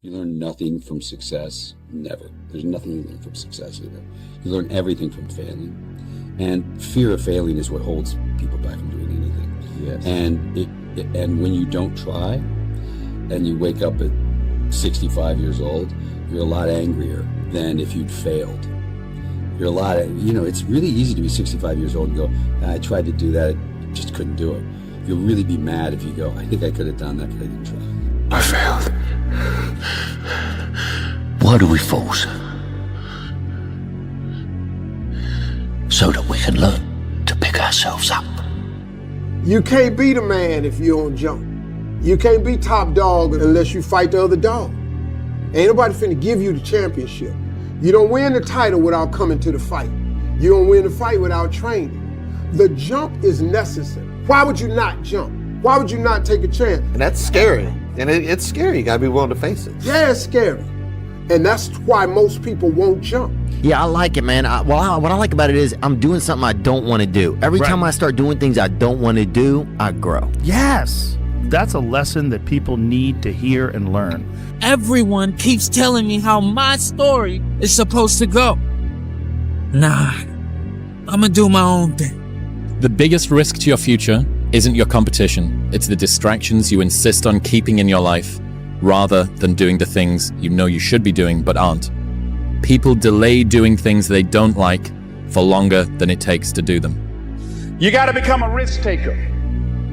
You learn nothing from success, never. There's nothing you learn from success either. You learn everything from failing. And fear of failing is what holds people back from doing anything. Yes. And when you don't try, and you wake up at 65 years old, you're a lot angrier than if you'd failed. You're a lot, it's really easy to be 65 years old and go, I tried to do that, just couldn't do it. You'll really be mad if you go, I think I could have done that, but I didn't try. I failed. Why do we force? So that we can learn to pick ourselves up. You can't be the man if you don't jump. You can't be top dog unless you fight the other dog. Ain't nobody finna give you the championship. You don't win the title without coming to the fight. You don't win the fight without training. The jump is necessary. Why would you not jump? Why would you not take a chance? And that's scary. And it's scary. You gotta be willing to face it. Yeah, it's scary. And that's why most people won't jump. Yeah, I like it, man. What I like about it is I'm doing something I don't want to do. Every time I start doing things I don't want to do, I grow. Yes. That's a lesson that people need to hear and learn. Everyone keeps telling me how my story is supposed to go. Nah, I'm gonna do my own thing. The biggest risk to your future isn't your competition. It's the distractions you insist on keeping in your life, rather than doing the things you know you should be doing but aren't. People delay doing things they don't like for longer than it takes to do them. You got to become a risk taker.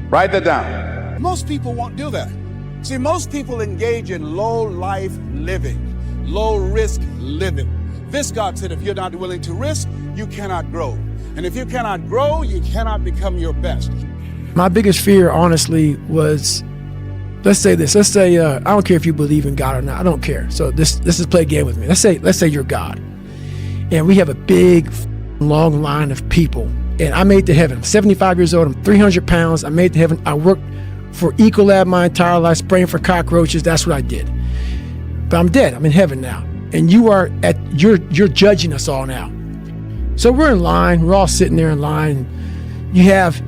Write that down. Most people won't do that. See, most people engage in low life living, low risk living. This God said, if you're not willing to risk, you cannot grow. And if you cannot grow, you cannot become your best. My biggest fear, honestly, was, let's say this. Let's say, I don't care if you believe in God or not. I don't care. So this is play a game with me. Let's say you're God. And we have a big, long line of people. And I made it to heaven. I'm 75 years old. I'm 300 pounds. I made it to heaven. I worked for Ecolab my entire life, spraying for cockroaches. That's what I did. But I'm dead. I'm in heaven now. And you're judging us all now. So we're in line. We're all sitting there in line. You have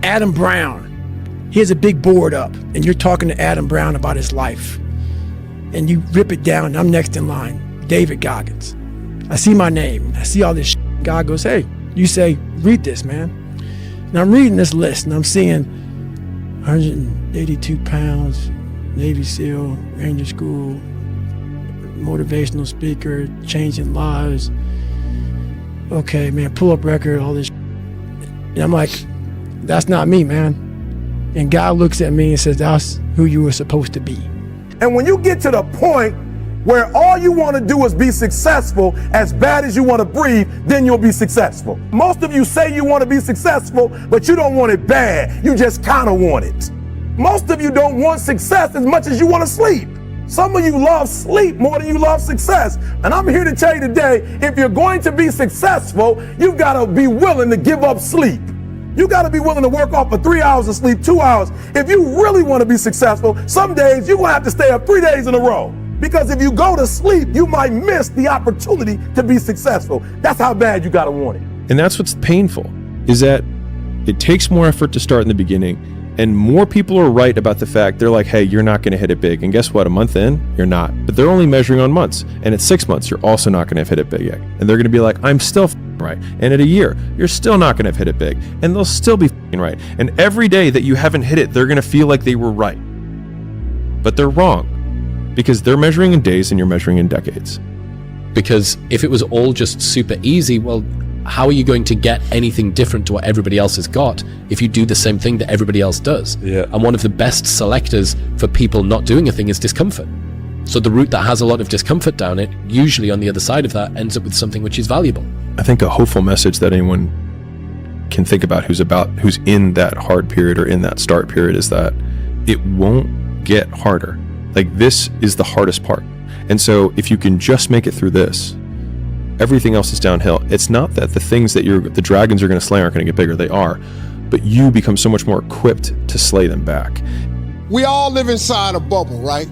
Adam Brown. He has a big board up, and you're talking to Adam Brown about his life. And you rip it down, and I'm next in line, David Goggins. I see my name. I see all this shit. God goes, hey, you say, read this, man. And I'm reading this list, and I'm seeing 182 pounds, Navy SEAL, Ranger School, motivational speaker, changing lives. Okay, man, pull-up record, all this shit. And I'm like, that's not me, man. And God looks at me and says, that's who you were supposed to be. And when you get to the point where all you want to do is be successful, as bad as you want to breathe, then you'll be successful. Most of you say you want to be successful, but you don't want it bad. You just kind of want it. Most of you don't want success as much as you want to sleep. Some of you love sleep more than you love success. And I'm here to tell you today, if you're going to be successful, you've got to be willing to give up sleep. You got to be willing to work off for 3 hours of sleep, 2 hours. If you really want to be successful, some days you're going to have to stay up 3 days in a row. Because if you go to sleep, you might miss the opportunity to be successful. That's how bad you got to want it. And that's what's painful, is that it takes more effort to start in the beginning. And more people are right about the fact, they're like, hey, you're not going to hit it big. And guess what? A month in, you're not. But they're only measuring on months. And at 6 months, you're also not going to have hit it big yet. And they're going to be like, I'm still right. And at a year, you're still not going to have hit it big. And they'll still be right. And every day that you haven't hit it, they're going to feel like they were right. But they're wrong. Because they're measuring in days and you're measuring in decades. Because if it was all just super easy, well, how are you going to get anything different to what everybody else has got if you do the same thing that everybody else does? Yeah. And one of the best selectors for people not doing a thing is discomfort. So the route that has a lot of discomfort down it, usually on the other side of that, ends up with something which is valuable. I think a hopeful message that anyone can think about who's in that hard period or in that start period is that it won't get harder. Like, this is the hardest part. And so if you can just make it through this, everything else is downhill. It's not that the things that the dragons are going to slay aren't going to get bigger. They are. But you become so much more equipped to slay them back. We all live inside a bubble, right?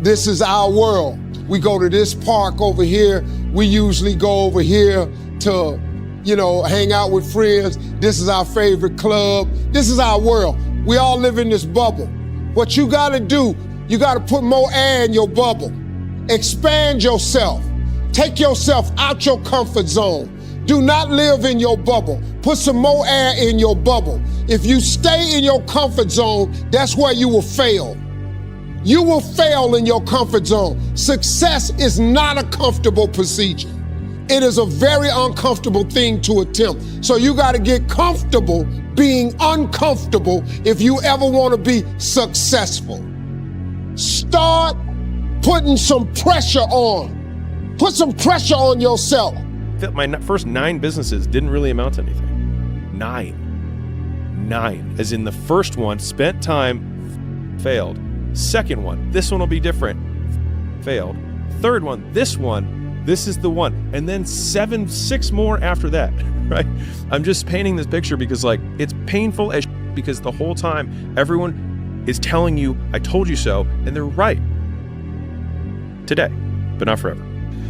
This is our world. We go to this park over here. We usually go over here to, hang out with friends. This is our favorite club. This is our world. We all live in this bubble. What you got to do, You got to put more air in your bubble. Expand yourself. Take yourself out your comfort zone. Do not live in your bubble. Put some more air in your bubble. If you stay in your comfort zone, that's where you will fail. You will fail in your comfort zone. Success is not a comfortable procedure. It is a very uncomfortable thing to attempt. So you got to get comfortable being uncomfortable if you ever want to be successful. Start putting some pressure on. Put some pressure on yourself. My first 9 businesses didn't really amount to anything. 9. As in the first one, spent time, failed. Second one, this one will be different, failed. Third one, this is the one. And then 6 more after that, right? I'm just painting this picture because it's painful as because the whole time everyone is telling you, I told you so, and they're right. Today, but not forever.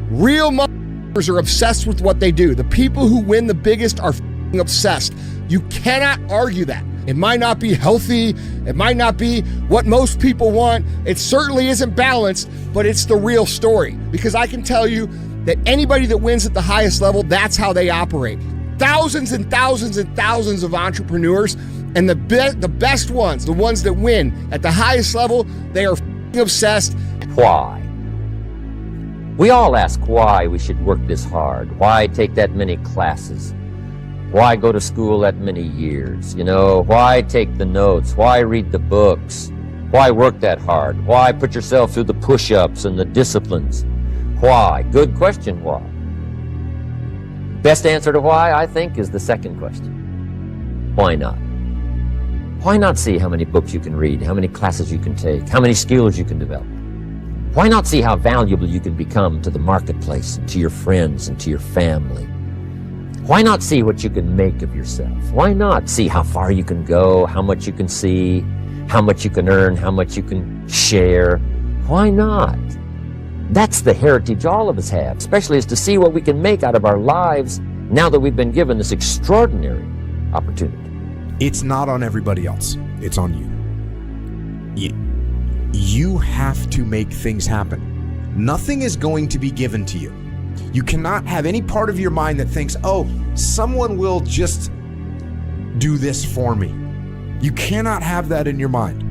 Real motherfuckers are obsessed with what they do. The people who win the biggest are obsessed. You cannot argue that. It might not be healthy. It might not be what most people want. It certainly isn't balanced, but it's the real story. Because I can tell you that anybody that wins at the highest level, that's how they operate. Thousands and thousands and thousands of entrepreneurs, and the best ones, the ones that win at the highest level, they are obsessed. Why? We all ask why we should work this hard. Why take that many classes? Why go to school that many years? Why take the notes? Why read the books? Why work that hard? Why put yourself through the push-ups and the disciplines? Why? Good question, why? Best answer to why, I think, is the second question. Why not? Why not see how many books you can read, how many classes you can take, how many skills you can develop? Why not see how valuable you can become to the marketplace and to your friends and to your family? Why not see what you can make of yourself? Why not see how far you can go, how much you can see, how much you can earn, how much you can share? Why not? That's the heritage all of us have, especially is to see what we can make out of our lives now that we've been given this extraordinary opportunity. It's not on everybody else. It's on you. You have to make things happen. Nothing is going to be given to you. You cannot have any part of your mind that thinks, oh, someone will just do this for me. You cannot have that in your mind.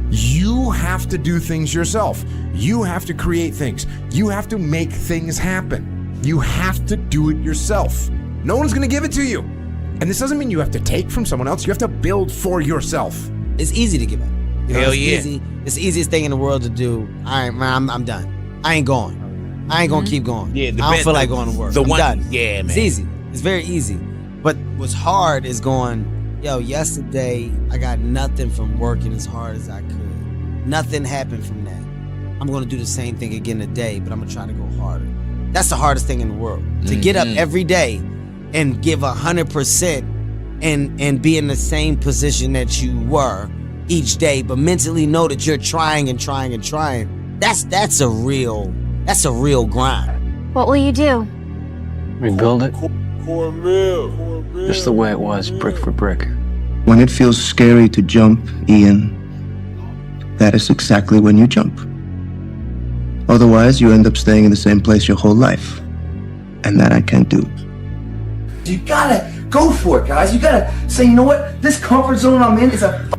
You have to do things yourself. You have to create things. You have to make things happen. You have to do it yourself. No one's going to give it to you. And this doesn't mean you have to take from someone else. You have to build for yourself. It's easy to give up. Hell yeah. It's the easiest thing in the world to do. All right, man, I'm done. I ain't going. I ain't gonna keep going. Yeah, I don't feel like going to work. I'm done. Yeah, man. It's easy. It's very easy. But what's hard is going, yesterday I got nothing from working as hard as I could. Nothing happened from that. I'm gonna do the same thing again today, but I'm gonna try to go harder. That's the hardest thing in the world. To get up every day and give 100% and be in the same position that you were each day, but mentally know that you're trying and trying and trying. That's a real grind. What will you do? Rebuild it. Just the way it was, brick for brick. When it feels scary to jump, Ian, that is exactly when you jump. Otherwise, you end up staying in the same place your whole life. And that I can't do. You gotta go for it, guys. You gotta say, you know what? This comfort zone I'm in is a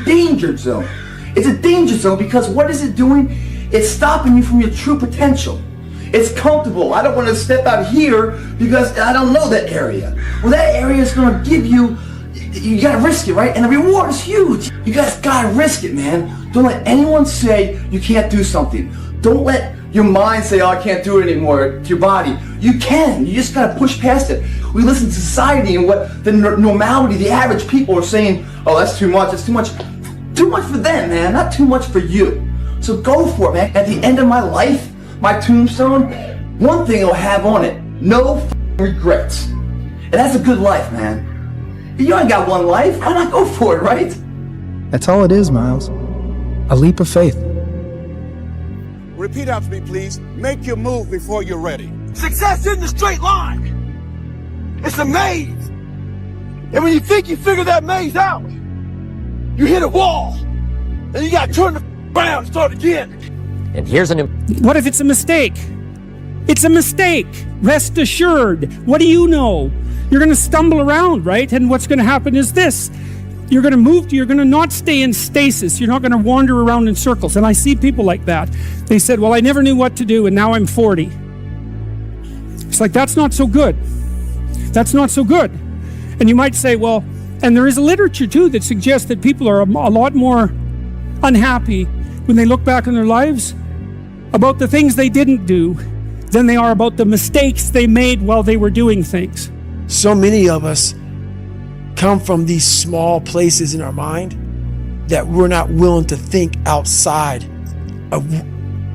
danger zone. It's a danger zone because what is it doing? It's stopping you from your true potential. It's comfortable. I don't want to step out here because I don't know that area. Well, that area is going to give you gotta risk it, right? And the reward is huge. You guys gotta risk it, man. Don't let anyone say you can't do something. Don't let your mind say, oh, I can't do it anymore, to your body. You can. You just gotta push past it. We listen to society and what the normality, the average people are saying, oh, that's too much, it's too much. Too much for them, man, not too much for you. So go for it, man. At the end of my life, my tombstone, one thing it'll have on it, no regrets. And that's a good life, man. You ain't got one life, why not go for it, right? That's all it is, Miles. A leap of faith. Repeat after me, please. Make your move before you're ready. Success isn't a straight line. It's a maze. And when you think you figure that maze out, you hit a wall. And you gotta turn the Bam, start again. And here's What if it's a mistake? It's a mistake. Rest assured. What do you know? You're going to stumble around, right? And what's going to happen is this. You're going to not stay in stasis. You're not going to wander around in circles. And I see people like that. They said, well, I never knew what to do, and now I'm 40. It's like, that's not so good. That's not so good. And you might say, well, and there is a literature too that suggests that people are a lot more unhappy when they look back on their lives about the things they didn't do than they are about the mistakes they made while they were doing things. So many of us come from these small places in our mind that we're not willing to think outside of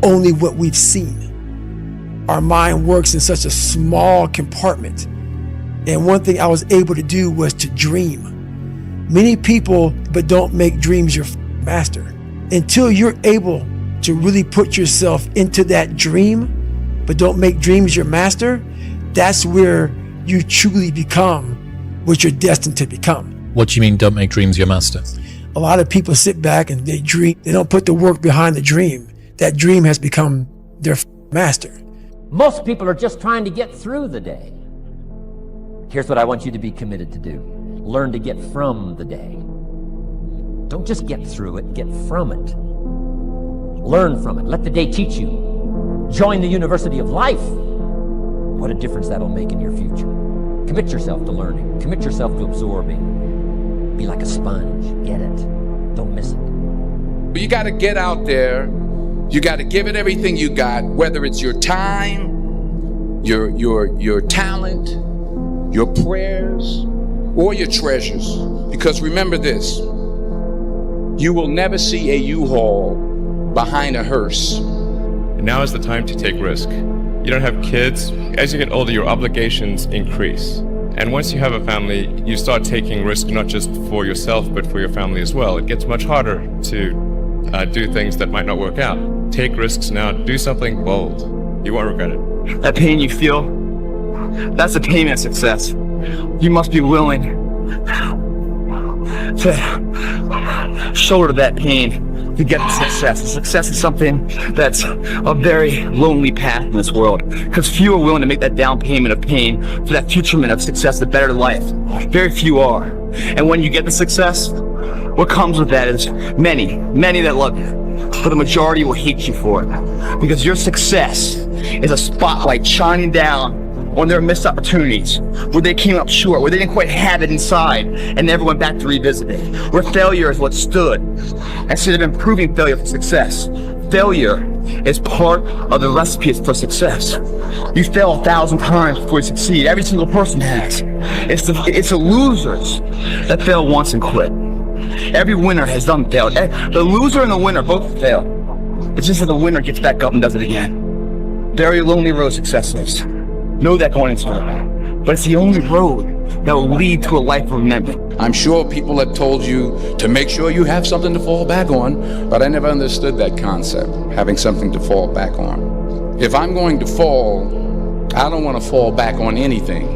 only what we've seen. Our mind works in such a small compartment. And one thing I was able to do was to dream. Many people, but don't make dreams your master. Until you're able to really put yourself into that dream, but don't make dreams your master, that's where you truly become what you're destined to become. What do you mean, don't make dreams your master? A lot of people sit back and they dream. They don't put the work behind the dream. That dream has become their master. Most people are just trying to get through the day. Here's what I want you to be committed to do. Learn to get from the day. Don't just get through it, get from it. Learn from it. Let the day teach you. Join the University of Life. What a difference that'll make in your future. Commit yourself to learning. Commit yourself to absorbing. Be like a sponge. Get it. Don't miss it. You got to get out there. You got to give it everything you got, whether it's your time, your talent, your prayers, or your treasures. Because remember this, you will never see a U-Haul behind a hearse. Now is the time to take risk. You don't have kids. As you get older, your obligations increase. And once you have a family, you start taking risk not just for yourself, but for your family as well. It gets much harder to do things that might not work out. Take risks now. Do something bold. You won't regret it. That pain you feel, that's the pain of success. You must be willing to shoulder that pain to get to success. Success is something that's a very lonely path in this world, because few are willing to make that down payment of pain for that futurement of success, the better life. Very few are. And when you get the success, what comes with that is many that love you, but the majority will hate you for it, because your success is a spotlight shining down on their missed opportunities, where they came up short, where they didn't quite have it inside and never went back to revisit it, where failure is what stood instead of improving failure for success. Failure is part of the recipe for success. You fail 1,000 times before you succeed. Every single person has. It's the losers that fail once and quit. Every winner has done failed. The loser and the winner both fail. It's just that the winner gets back up and does it again. Very lonely road success is. Know that going into it. But it's the only road that will lead to a life of remembrance. I'm sure people have told you to make sure you have something to fall back on, but I never understood that concept, having something to fall back on. If I'm going to fall, I don't want to fall back on anything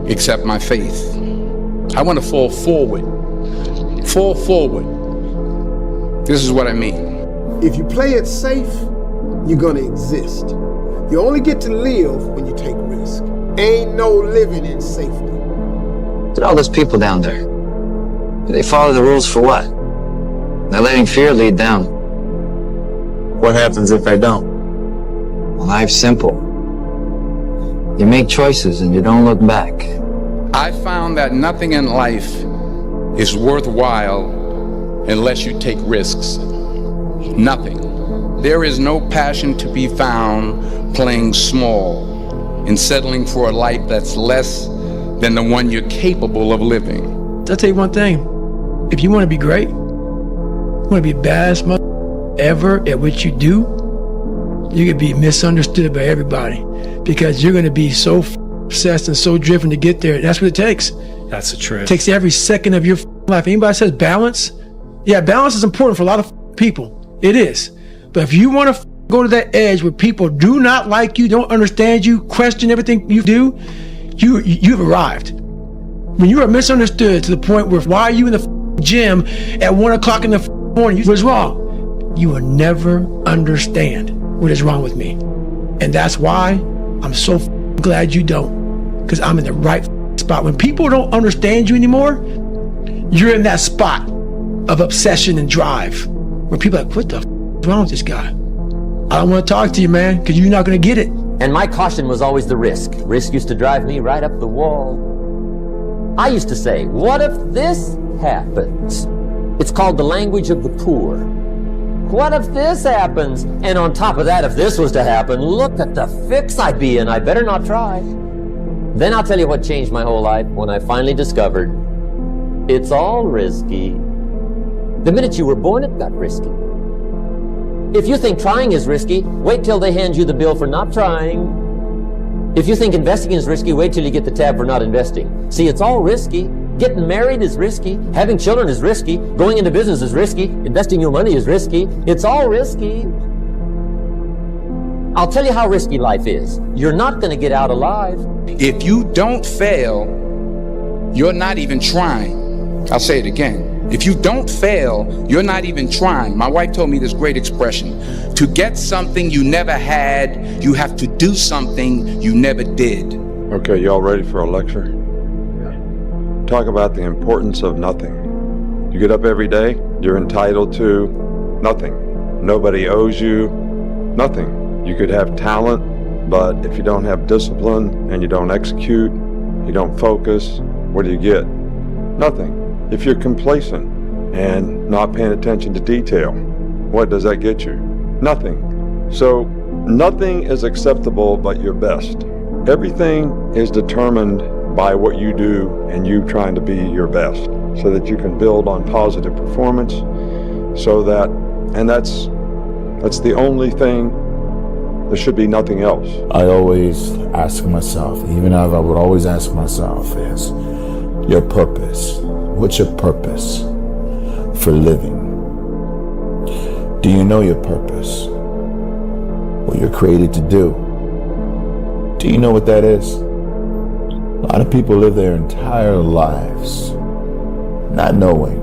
except my faith. I want to fall forward. Fall forward. This is what I mean. If you play it safe, you're going to exist. You only get to live when you take risk. Ain't no living in safety. Look at all those people down there. They follow the rules for what? They're letting fear lead them. What happens if they don't? Well, life's simple. You make choices and you don't look back. I found that nothing in life is worthwhile unless you take risks. Nothing. There is no passion to be found playing small and settling for a life that's less than the one you're capable of living. I'll tell you one thing. If you want to be great, you want to be the baddest mother ever at what you do, you're going to be misunderstood by everybody, because you're going to be so obsessed and so driven to get there. That's what it takes. That's the truth. It takes every second of your life. Anybody says balance? Yeah, balance is important for a lot of people. It is. But if you want to go to that edge where people do not like you, don't understand you, question everything you do, you've arrived. When you are misunderstood to the point where, why are you in the gym at 1 o'clock in the morning? What's wrong? you will never understand what is wrong with me. And that's why I'm so glad you don't, because I'm in the right spot. When people don't understand you anymore, you're in that spot of obsession and drive where people are like, what the is wrong with this guy? I don't want to talk to you, man, because you're not going to get it. And my caution was always the risk. Risk used to drive me right up the wall. I used to say, what if this happens? It's called the language of the poor. What if this happens? And on top of that, if this was to happen, look at the fix I'd be in. I better not try. Then I'll tell you what changed my whole life when I finally discovered it's all risky. The minute you were born, it got risky. If you think trying is risky, wait till they hand you the bill for not trying. If you think investing is risky, wait till you get the tab for not investing. See, it's all risky. Getting married is risky. Having children is risky. Going into business is risky. Investing your money is risky. It's all risky. I'll tell you how risky life is. You're not going to get out alive. If you don't fail, you're not even trying. I'll say it again. If you don't fail, you're not even trying. My wife told me this great expression. To get something you never had, you have to do something you never did. Okay, y'all ready for a lecture? Talk about the importance of nothing. You get up every day, you're entitled to nothing. Nobody owes you nothing. You could have talent, but if you don't have discipline and you don't execute, you don't focus, what do you get? Nothing. If you're complacent and not paying attention to detail, what does that get you? Nothing. So nothing is acceptable but your best. Everything is determined by what you do and you trying to be your best so that you can build on positive performance and that's the only thing. There should be nothing else. I always ask myself, even I would always ask myself, is your purpose. What's your purpose for living? Do you know your purpose? What you're created to do? Do you know what that is? A lot of people live their entire lives not knowing,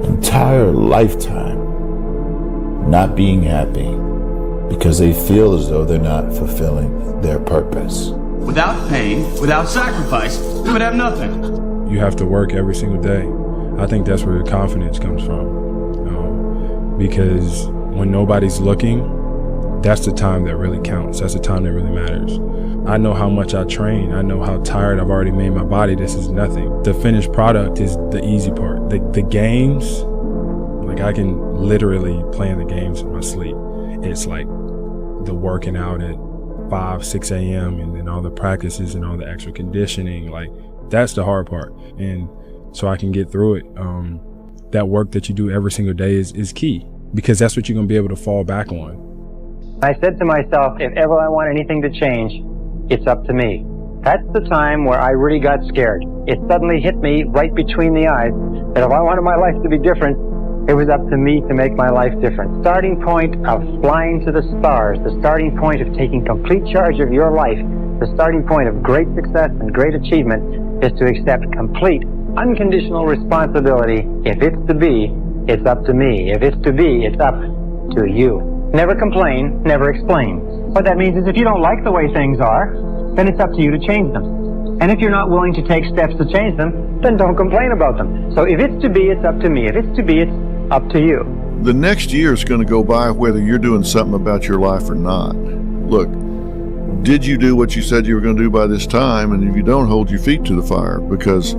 entire lifetime not being happy because they feel as though they're not fulfilling their purpose. Without pain, without sacrifice, we would have nothing. You have to work every single day. I think that's where the confidence comes from. Because when nobody's looking, that's the time that really counts. That's the time that really matters. I know how much I train. I know how tired I've already made my body. This is nothing. The finished product is the easy part. The games, like I can literally play in the games in my sleep. It's like the working out at 5, 6 a.m. and then all the practices and all the extra conditioning, like that's the hard part. And so I can get through it. That work that you do every single day is key because that's what you're going to be able to fall back on. I said to myself, if ever I want anything to change, it's up to me. That's the time where I really got scared. It suddenly hit me right between the eyes that if I wanted my life to be different, it was up to me to make my life different. Starting point of flying to the stars, the starting point of taking complete charge of your life, the starting point of great success and great achievement is to accept complete, unconditional responsibility. If it's to be, it's up to me. If it's to be, it's up to you. Never complain, never explain. What that means is if you don't like the way things are, then it's up to you to change them. And if you're not willing to take steps to change them, then don't complain about them. So if it's to be, it's up to me. If it's to be, it's up to you. The next year is going to go by whether you're doing something about your life or not. Look, did you do what you said you were going to do by this time? And if you don't, hold your feet to the fire because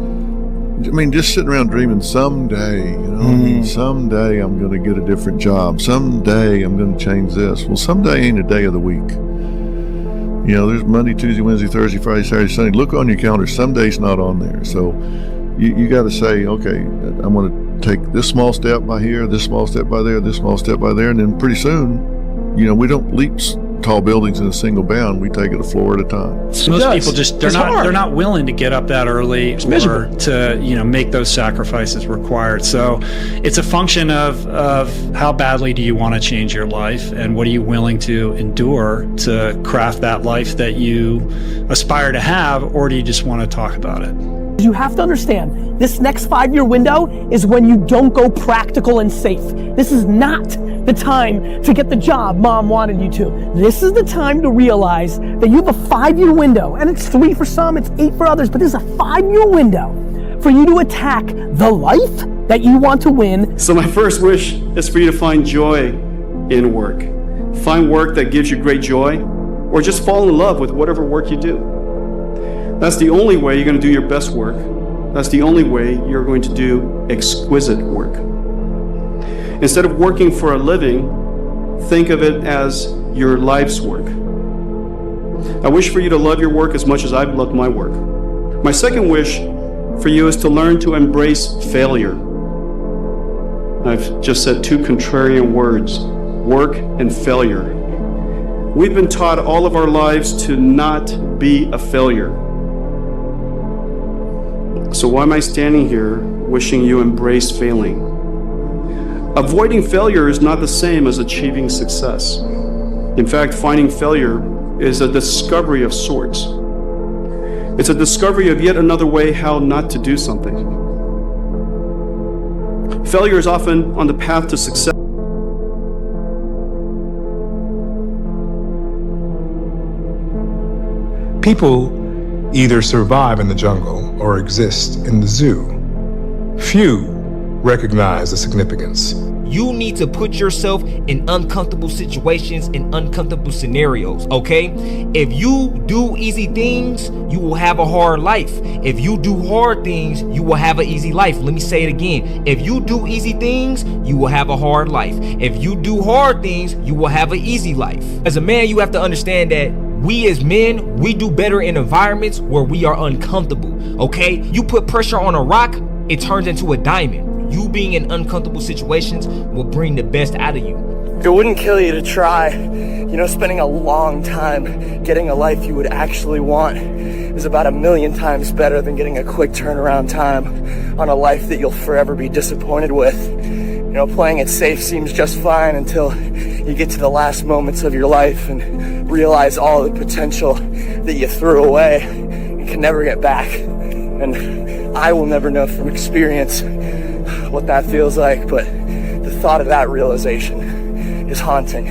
just sitting around dreaming someday, someday I'm going to get a different job. Someday I'm going to change this. Well, someday ain't a day of the week. There's Monday, Tuesday, Wednesday, Thursday, Friday, Saturday, Sunday. Look on your calendar. Some days not on there. So you got to say, okay, I'm going to take this small step by here, this small step by there, this small step by there. And then pretty soon, we don't leap tall buildings in a single bound. We take it a floor at a time. Most people just they're not willing to get up that early or to make those sacrifices required. So it's a function of how badly do you want to change your life and what are you willing to endure to craft that life that you aspire to have, or do you just want to talk about it? You have to understand, this next 5-year window is when you don't go practical and safe. This is not the time to get the job mom wanted you to. This is the time to realize that you have a 5-year window, and it's 3 for some, it's 8 for others, but this is a 5-year window for you to attack the life that you want to win. So my first wish is for you to find joy in work. Find work that gives you great joy, or just fall in love with whatever work you do. That's the only way you're going to do your best work. That's the only way you're going to do exquisite work. Instead of working for a living, think of it as your life's work. I wish for you to love your work as much as I've loved my work. My second wish for you is to learn to embrace failure. I've just said 2 contrarian words, work and failure. We've been taught all of our lives to not be a failure. So why am I standing here wishing you embrace failing? Avoiding failure is not the same as achieving success. In fact, finding failure is a discovery of sorts. It's a discovery of yet another way how not to do something. Failure is often on the path to success. People either survive in the jungle or exist in the zoo. Few recognize the significance. You need to put yourself in uncomfortable situations and uncomfortable scenarios, okay? If you do easy things, you will have a hard life. If you do hard things, you will have an easy life. Let me say it again. If you do easy things, you will have a hard life. If you do hard things, you will have an easy life. As a man, you have to understand that we as men, we do better in environments where we are uncomfortable, okay? You put pressure on a rock, it turns into a diamond. You being in uncomfortable situations will bring the best out of you. It wouldn't kill you to try. You know, spending a long time getting a life you would actually want is about 1,000,000 times better than getting a quick turnaround time on a life that you'll forever be disappointed with. You know, playing it safe seems just fine until you get to the last moments of your life and realize all the potential that you threw away and can never get back. And I will never know from experience what that feels like, but the thought of that realization is haunting.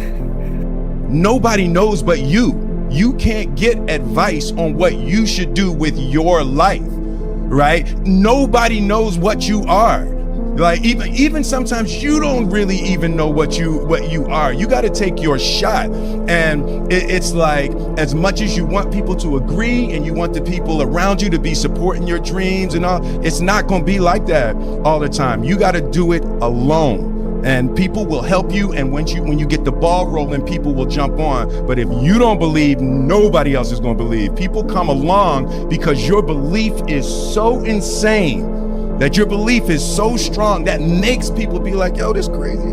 Nobody knows but you. You can't get advice on what you should do with your life, right? Nobody knows what you are. Like even sometimes you don't really even know what you are. You got to take your shot. And it's like, as much as you want people to agree and you want the people around you to be supporting your dreams and all, it's not going to be like that all the time. You got to do it alone. And people will help you, and when you get the ball rolling, people will jump on. But if you don't believe, nobody else is going to believe. People come along because your belief is so insane, that your belief is so strong, that makes people be like, yo, this crazy.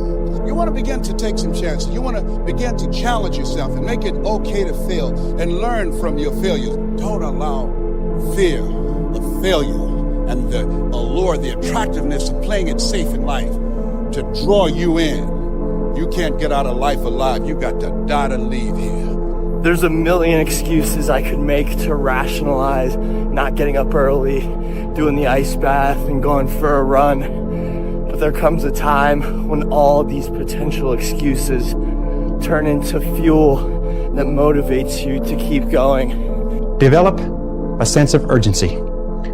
You want to begin to take some chances. You want to begin to challenge yourself and make it okay to fail and learn from your failures. Don't allow fear of failure and the allure, the attractiveness of playing it safe in life to draw you in. You can't get out of life alive. You got to die to leave here. There's 1,000,000 excuses I could make to rationalize not getting up early, doing the ice bath, and going for a run. But there comes a time when all these potential excuses turn into fuel that motivates you to keep going. Develop a sense of urgency.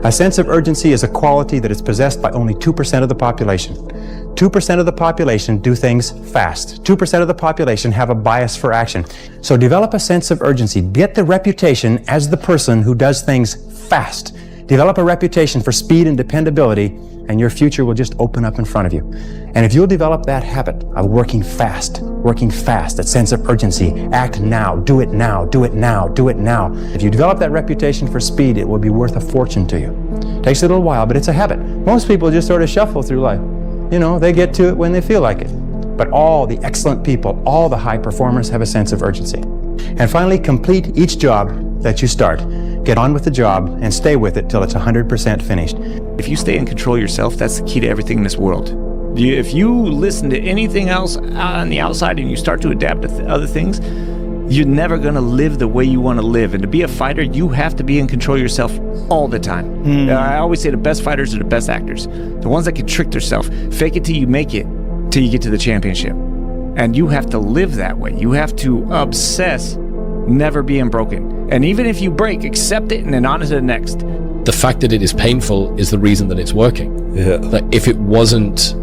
A sense of urgency is a quality that is possessed by only 2% of the population. 2% of the population do things fast. 2% of the population have a bias for action. So develop a sense of urgency. Get the reputation as the person who does things fast. Develop a reputation for speed and dependability, and your future will just open up in front of you. And if you'll develop that habit of working fast, that sense of urgency, act now, do it now, do it now, do it now. If you develop that reputation for speed, it will be worth a fortune to you. Takes a little while, but it's a habit. Most people just sort of shuffle through life. You know, they get to it when they feel like it. But all the excellent people, all the high performers have a sense of urgency. And finally, complete each job that you start. Get on with the job and stay with it till it's 100% finished. If you stay in control of yourself, that's the key to everything in this world. If you listen to anything else on the outside and you start to adapt to other things, you're never going to live the way you want to live. And to be a fighter, you have to be in control of yourself all the time. I always say the best fighters are the best actors. The ones that can trick themselves, fake it till you make it, till you get to the championship. And you have to live that way. You have to obsess never being broken. And even if you break, accept it and then on to the next. The fact that it is painful is the reason that it's working. Yeah. Like if it wasn't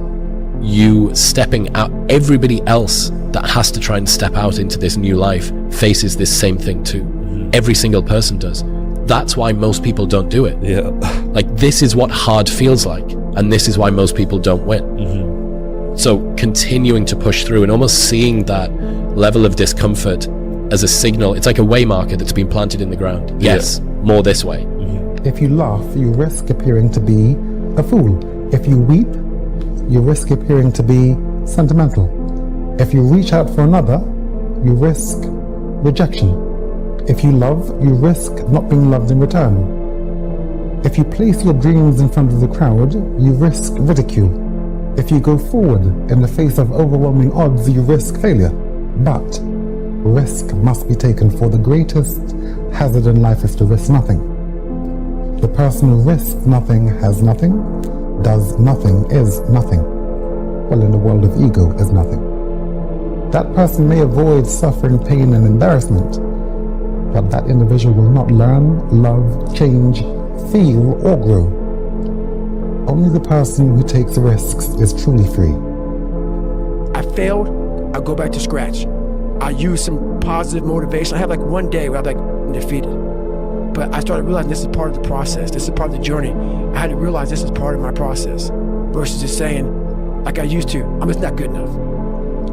you stepping out, everybody else that has to try and step out into this new life faces this same thing too. Every single person does. That's why most people don't do it. Yeah. Like this is what hard feels like, and this is why most people don't win. So continuing to push through and almost seeing that level of discomfort as a signal, it's like a way marker that's been planted in the ground. Yes, more this way. If you laugh, you risk appearing to be a fool. If you weep, you risk appearing to be sentimental. If you reach out for another, you risk rejection. If you love, you risk not being loved in return. If you place your dreams in front of the crowd, you risk ridicule. If you go forward in the face of overwhelming odds, you risk failure. But risk must be taken, for the greatest hazard in life is to risk nothing. The person who risks nothing has nothing, does nothing is nothing. Well, in the world of ego is nothing. That person may avoid suffering, pain, and embarrassment, but that individual will not learn, love, change, feel, or grow. Only the person who takes risks is truly free. I failed, I go back to scratch. I use some positive motivation. I have like one day where I'm like defeated. But I started realizing this is part of the process. This is part of the journey. I had to realize this is part of my process versus just saying, like I used to, I'm just not good enough.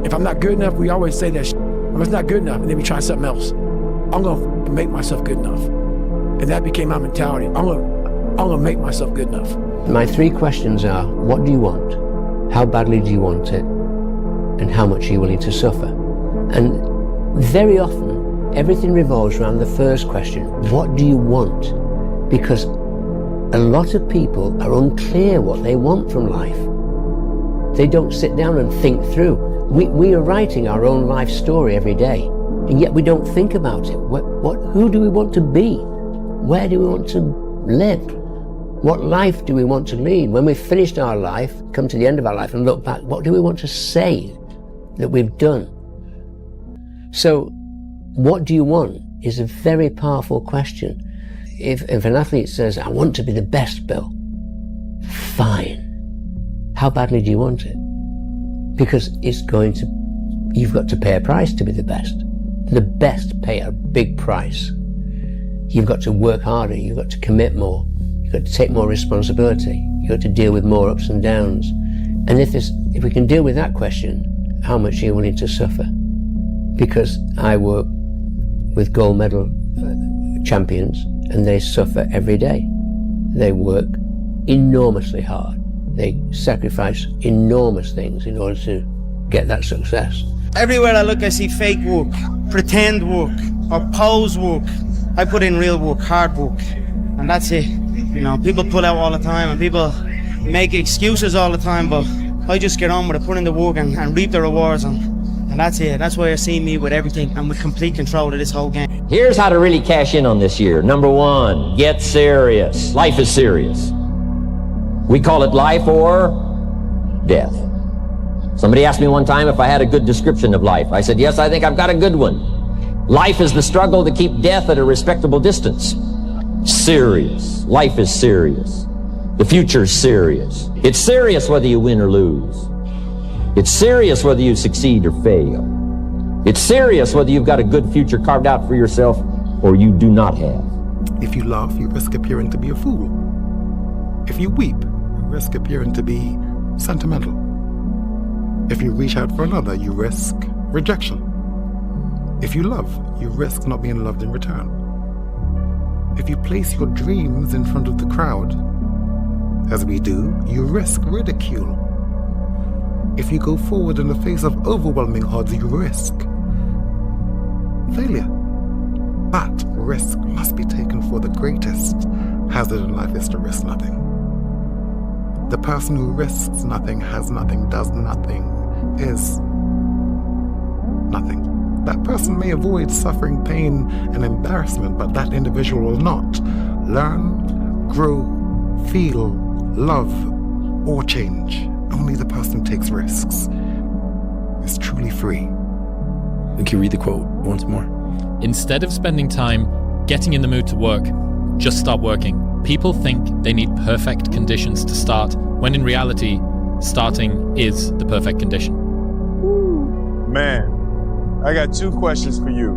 If I'm not good enough, we always say that I'm just not good enough, and then we try something else. I'm gonna make myself good enough. And that became my mentality. I'm gonna make myself good enough. My 3 questions are, what do you want? How badly do you want it? And how much are you willing to suffer? And very often, everything revolves around the first question, what do you want? Because a lot of people are unclear what they want from life. They don't sit down and think through. We are writing our own life story every day, and yet we don't think about it. Who do we want to be? Where do we want to live? What life do we want to lead? When we've finished our life, come to the end of our life and look back, what do we want to say that we've done? So, what do you want is a very powerful question. If an athlete says, I want to be the best, Bill, fine. How badly do you want it? Because you've got to pay a price to be the best. The best pay a big price. You've got to work harder, you've got to commit more, you've got to take more responsibility, you've got to deal with more ups and downs. And if we can deal with that question, how much are you willing to suffer? Because I work with gold medal champions, and they suffer every day. They work enormously hard. They sacrifice enormous things in order to get that success. Everywhere I look, I see fake work, pretend work, or pose work. I put in real work, hard work, and that's it. You know, people pull out all the time, and people make excuses all the time, but I just get on with it, put in the work, and reap the rewards, and that's it. That's why you see me with everything and with complete control of this whole game. Here's how to really cash in on this year. Number 1, get serious. Life is serious. We call it life or death. Somebody asked me one time if I had a good description of life. I said, yes, I think I've got a good one. Life is the struggle to keep death at a respectable distance. Serious. Life is serious. The future's serious. It's serious whether you win or lose. It's serious whether you succeed or fail. It's serious whether you've got a good future carved out for yourself or you do not have. If you laugh, you risk appearing to be a fool. If you weep, you risk appearing to be sentimental. If you reach out for another, you risk rejection. If you love, you risk not being loved in return. If you place your dreams in front of the crowd, as we do, you risk ridicule. If you go forward in the face of overwhelming odds, you risk failure. But risk must be taken, for the greatest hazard in life is to risk nothing. The person who risks nothing, has nothing, does nothing, is nothing. That person may avoid suffering pain and embarrassment, but that individual will not learn, grow, feel, love, or change. Only the person takes risks is truly free. Can you read the quote once more? Instead of spending time getting in the mood to work, just start working. People think they need perfect conditions to start, when in reality, starting is the perfect condition. Man, I got 2 questions for you.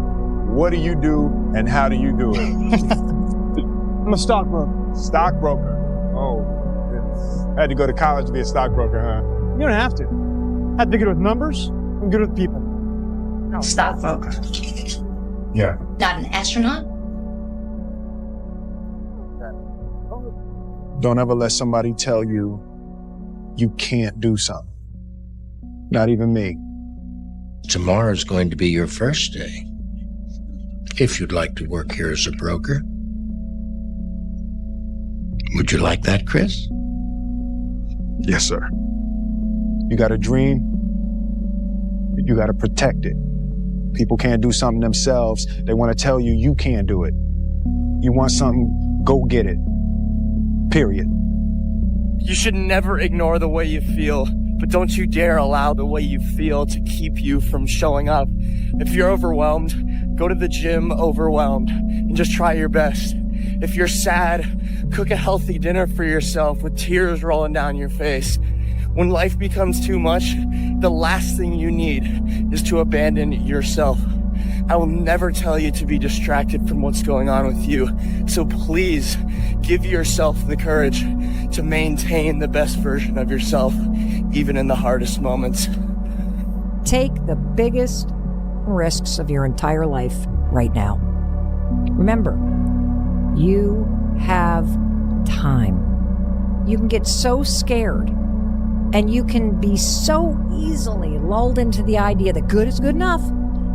What do you do and how do you do it? I'm a stockbroker. Stockbroker? Oh, goodness. I had to go to college to be a stockbroker, huh? You don't have to. I have to be good with numbers. I'm good with people. No, stockbroker. Yeah. Not an astronaut? Don't ever let somebody tell you you can't do something. Not even me. Tomorrow's going to be your first day. If you'd like to work here as a broker. Would you like that, Chris? Yes, sir. You got a dream, you got to protect it. People can't do something themselves. They want to tell you you can't do it. You want something, go get it. Period. You should never ignore the way you feel, but don't you dare allow the way you feel to keep you from showing up. If you're overwhelmed, go to the gym overwhelmed and just try your best. If you're sad, cook a healthy dinner for yourself with tears rolling down your face. When life becomes too much, the last thing you need is to abandon yourself. I will never tell you to be distracted from what's going on with you. So please give yourself the courage to maintain the best version of yourself, even in the hardest moments. Take the biggest risks of your entire life right now. Remember, you have time. You can get so scared, and you can be so easily lulled into the idea that good is good enough,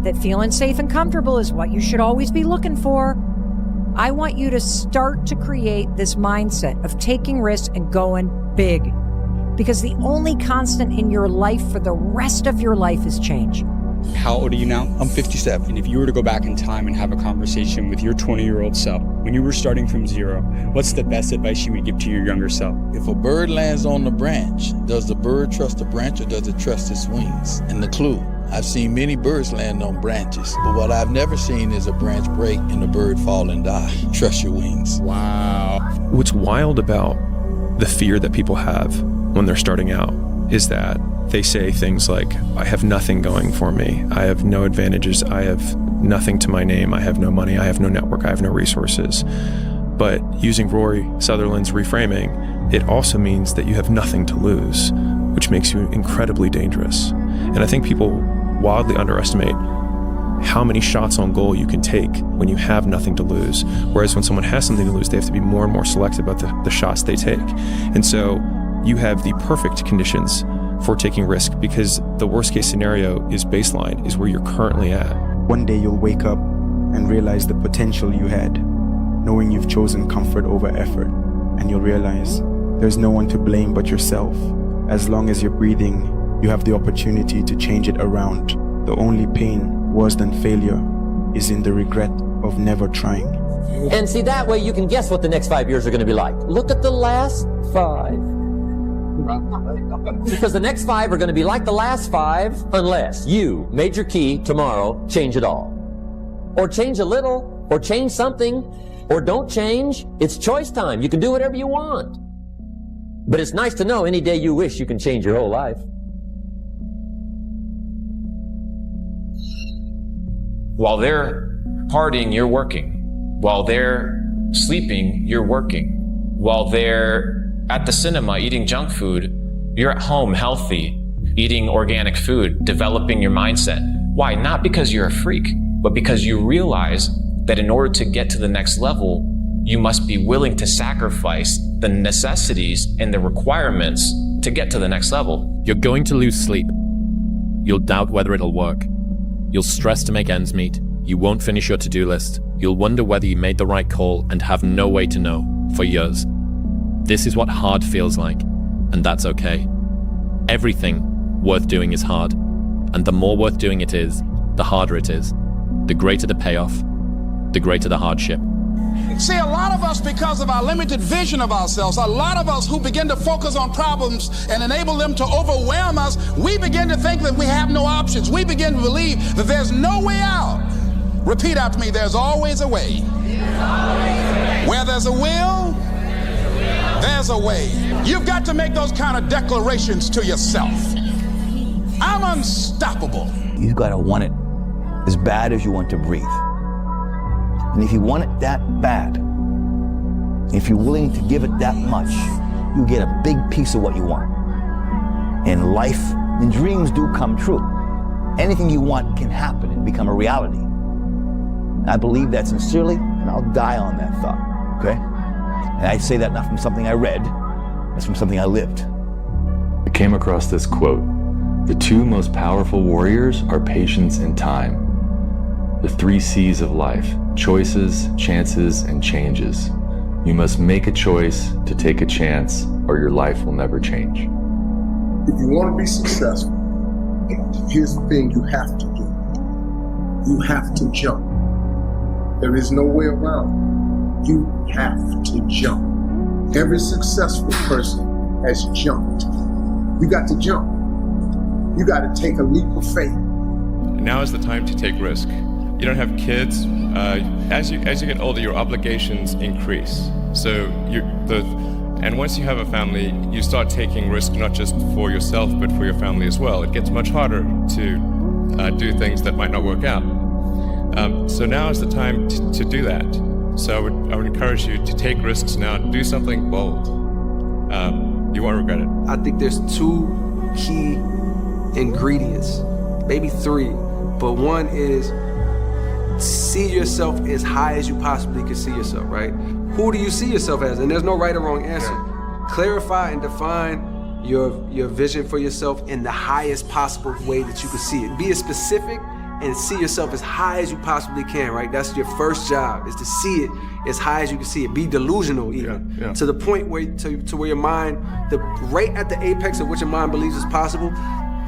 that feeling safe and comfortable is what you should always be looking for. I want you to start to create this mindset of taking risks and going big, because the only constant in your life for the rest of your life is change. How old are you now? I'm 57. And if you were to go back in time and have a conversation with your 20-year-old self, when you were starting from zero, what's the best advice you would give to your younger self? If a bird lands on the branch, does the bird trust the branch or does it trust its wings? And the clue, I've seen many birds land on branches, but what I've never seen is a branch break and the bird fall and die. Trust your wings. Wow. What's wild about the fear that people have when they're starting out is that they say things like, I have nothing going for me. I have no advantages. I have nothing to my name. I have no money. I have no network. I have no resources. But using Rory Sutherland's reframing, it also means that you have nothing to lose, which makes you incredibly dangerous. And I think people wildly underestimate how many shots on goal you can take when you have nothing to lose. Whereas when someone has something to lose, they have to be more and more selective about the shots they take. And so you have the perfect conditions for taking risk, because the worst case scenario is baseline, is where you're currently at. One day you'll wake up and realize the potential you had, knowing you've chosen comfort over effort. And you'll realize there's no one to blame but yourself. As long as you're breathing, you have the opportunity to change it around. The only pain worse than failure is in the regret of never trying. And see, that way you can guess what the next 5 years are going to be like. Look at the last 5. Because the next 5 are going to be like the last 5 unless you, major key, tomorrow, change it all. Or change a little, or change something, or don't change. It's choice time. You can do whatever you want. But it's nice to know any day you wish you can change your whole life. While they're partying, you're working. While they're sleeping, you're working. While they're at the cinema eating junk food, you're at home healthy, eating organic food, developing your mindset. Why? Not because you're a freak, but because you realize that in order to get to the next level, you must be willing to sacrifice the necessities and the requirements to get to the next level. You're going to lose sleep. You'll doubt whether it'll work. You'll stress to make ends meet. You won't finish your to-do list. You'll wonder whether you made the right call and have no way to know for years. This is what hard feels like, and that's okay. Everything worth doing is hard, and the more worth doing it is, the harder it is. The greater the payoff, the greater the hardship. See, a lot of us, because of our limited vision of ourselves, a lot of us who begin to focus on problems and enable them to overwhelm us, we begin to think that we have no options. We begin to believe that there's no way out. Repeat after me, there's always a way. Where there's a will, there's a way. You've got to make those kind of declarations to yourself. I'm unstoppable. You've got to want it as bad as you want to breathe. And if you want it that bad, if you're willing to give it that much, you get a big piece of what you want. In life, and dreams do come true. Anything you want can happen and become a reality. And I believe that sincerely, and I'll die on that thought, okay? And I say that not from something I read, it's from something I lived. I came across this quote: "The two most powerful warriors are patience and time. The 3 C's of life: choices, chances, and changes. You must make a choice to take a chance, or your life will never change." If you want to be successful, here's the thing you have to do. You have to jump. There is no way around it. You have to jump. Every successful person has jumped. You got to jump. You got to take a leap of faith. Now is the time to take risk. You don't have kids. As you get older, your obligations increase. And once you have a family, you start taking risk not just for yourself, but for your family as well. It gets much harder to do things that might not work out. So now is the time to do that. So I would encourage you to take risks now. Do something bold. You won't regret it. I think there's 2 key ingredients, maybe 3, but one is see yourself as high as you possibly can see yourself, right? Who do you see yourself as? And there's no right or wrong answer. Clarify and define your vision for yourself in the highest possible way that you can see it. Be as specific and see yourself as high as you possibly can, right? That's your first job, is to see it as high as you can see it. Be delusional even, to the point where to where your mind, right at the apex of what your mind believes is possible,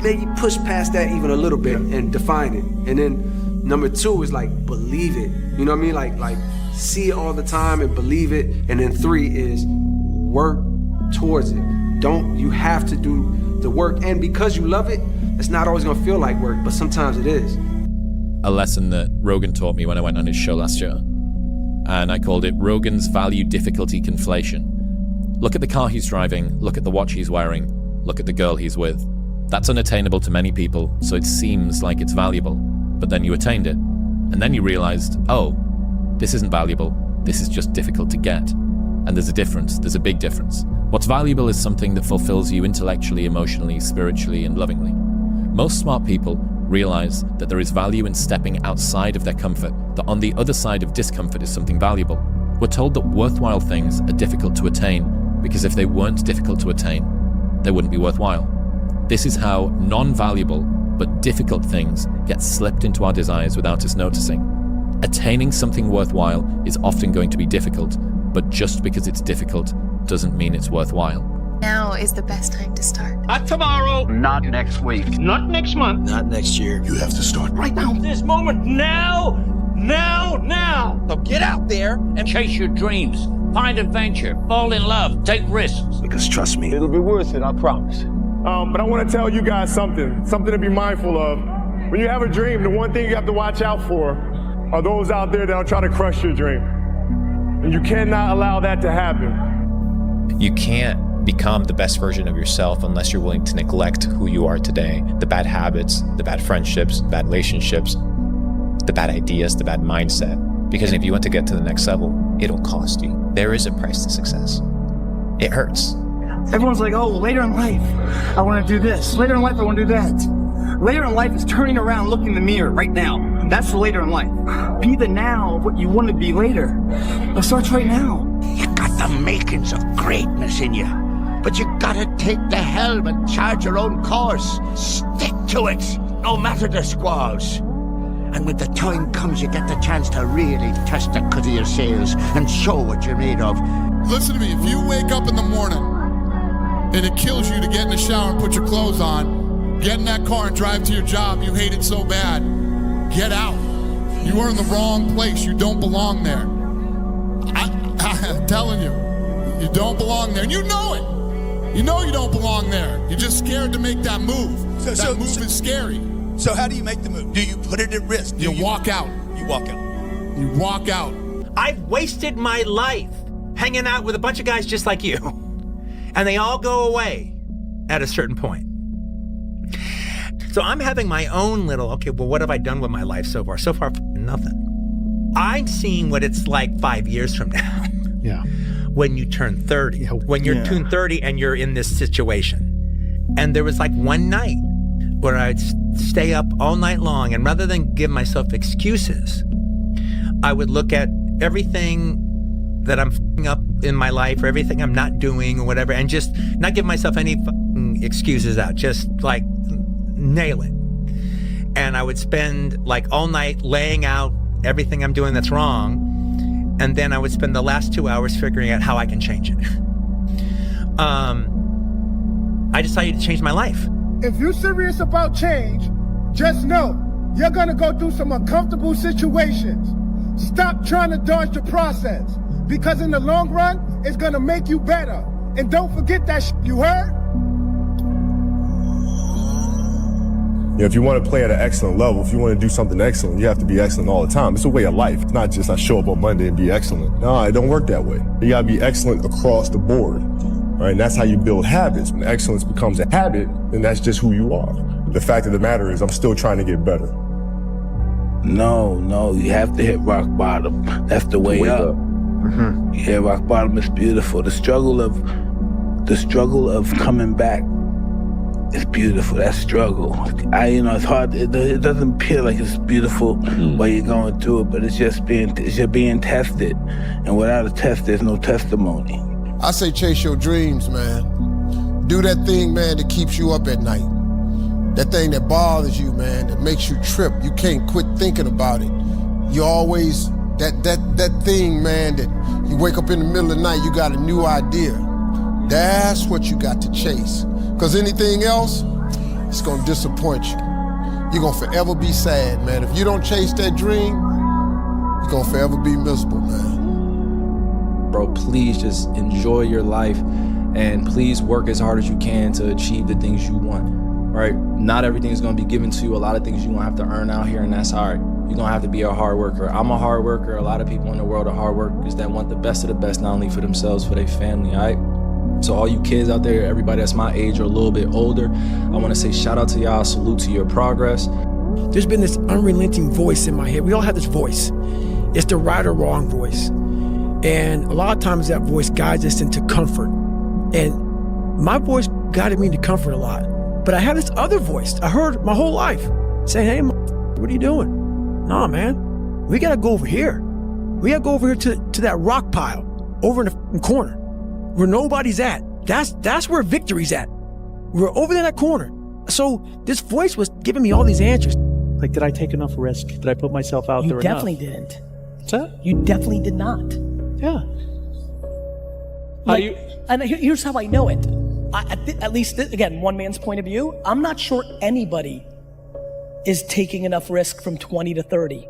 maybe push past that even a little bit and define it. And then number 2 is like, believe it. You know what I mean? Like see it all the time and believe it. And then 3 is work towards it. You have to do the work. And because you love it, it's not always gonna feel like work, but sometimes it is. A lesson that Rogan taught me when I went on his show last year. And I called it Rogan's value difficulty conflation. Look at the car he's driving, look at the watch he's wearing, look at the girl he's with. That's unattainable to many people, so it seems like it's valuable. But then you attained it. And then you realized, oh, this isn't valuable, this is just difficult to get. And there's a difference, there's a big difference. What's valuable is something that fulfills you intellectually, emotionally, spiritually, and lovingly. Most smart people realize that there is value in stepping outside of their comfort, that on the other side of discomfort is something valuable. We're told that worthwhile things are difficult to attain, because if they weren't difficult to attain, they wouldn't be worthwhile. This is how non-valuable but difficult things get slipped into our desires without us noticing. Attaining something worthwhile is often going to be difficult, but just because it's difficult doesn't mean it's worthwhile. Now is the best time to start. Not tomorrow. Not next week. Not next month. Not next year. You have to start right now. This moment. Now. So get out there and chase your dreams. Find adventure. Fall in love. Take risks. Because trust me, it'll be worth it, I promise. But I want to tell you guys something to be mindful of. When you have a dream, the one thing you have to watch out for are those out there that are trying to crush your dream. And you cannot allow that to happen. You can't become the best version of yourself unless you're willing to neglect who you are today. The bad habits, the bad friendships, bad relationships, the bad ideas, the bad mindset. Because if you want to get to the next level, it'll cost you. There is a price to success. It hurts. Everyone's like, oh, later in life, I want to do this. Later in life, I want to do that. Later in life is turning around, looking in the mirror right now. That's for later in life. Be the now of what you want to be later. It starts right now. You got the makings of greatness in you. But you gotta take the helm and charge your own course. Stick to it, no matter the squalls. And when the time comes, you get the chance to really test the cut of your sails and show what you're made of. Listen to me, if you wake up in the morning and it kills you to get in the shower and put your clothes on, get in that car and drive to your job, you hate it so bad, Get out. You are in the wrong place. You don't belong there. I'm telling you, you don't belong there. And you know it. You know you don't belong there. You're just scared to make that move. That move is scary. So how do you make the move? Do you put it at risk? You walk out. You walk out. You walk out. I've wasted my life hanging out with a bunch of guys just like you. And they all go away at a certain point. So I'm having my own little, okay, well, what have I done with my life so far? So far, nothing. I'm seeing what it's like 5 years from now. Yeah. When you turn 30. When you're turn 30 and you're in this situation. And there was like one night where I'd stay up all night long, and rather than give myself excuses, I would look at everything that I'm f***ing up in my life, or everything I'm not doing or whatever, and just not give myself any f***ing excuses out, just like nail it. And I would spend like all night laying out everything I'm doing that's wrong, and then I would spend the last 2 hours figuring out how I can change it. I decided to change my life. If you're serious about change, just know you're gonna go through some uncomfortable situations. Stop trying to dodge the process, because in the long run, it's gonna make you better. And don't forget that shit, you heard? If you want to play at an excellent level, if you want to do something excellent, you have to be excellent all the time. It's a way of life. It's not just I show up on Monday and be excellent. No, it don't work that way. You got to be excellent across the board, right? And that's how you build habits. When excellence becomes a habit, then that's just who you are. The fact of the matter is I'm still trying to get better. No, you have to hit rock bottom. That's the way up. Mm-hmm. Yeah, rock bottom is beautiful. The struggle of coming back is beautiful. That struggle, it's hard. It doesn't appear like it's beautiful while you're going through it, but it's just being tested. And without a test, there's no testimony. I say chase your dreams, man. Do that thing, man, that keeps you up at night. That thing that bothers you, man, that makes you trip. You can't quit thinking about it. You always, that thing, man, that you wake up in the middle of the night, you got a new idea. That's what you got to chase. Because anything else, it's gonna disappoint you. You're gonna forever be sad, man. If you don't chase that dream, you're gonna forever be miserable, man. Bro, please just enjoy your life, and please work as hard as you can to achieve the things you want, right? Not everything is gonna be given to you. A lot of things you're gonna have to earn out here, and that's hard. You're gonna have to be a hard worker. I'm a hard worker. A lot of people in the world are hard workers that want the best of the best, not only for themselves, for their family, all right? So all you kids out there, everybody that's my age or a little bit older, I want to say shout out to y'all, salute to your progress. There's been this unrelenting voice in my head. We all have this voice. It's the right or wrong voice. And a lot of times that voice guides us into comfort. And my voice guided me into comfort a lot. But I had this other voice I heard my whole life saying, hey, what are you doing? Nah, man, we got to go over here. We got to go over here to that rock pile over in the corner, where nobody's at. That's where victory's at. We're over there in that corner. So this voice was giving me all these answers. Like, did I take enough risk? Did I put myself out there enough? You definitely didn't. What's that? You definitely did not. Yeah. And here's how I know it. At least, again, one man's point of view, I'm not sure anybody is taking enough risk from 20 to 30.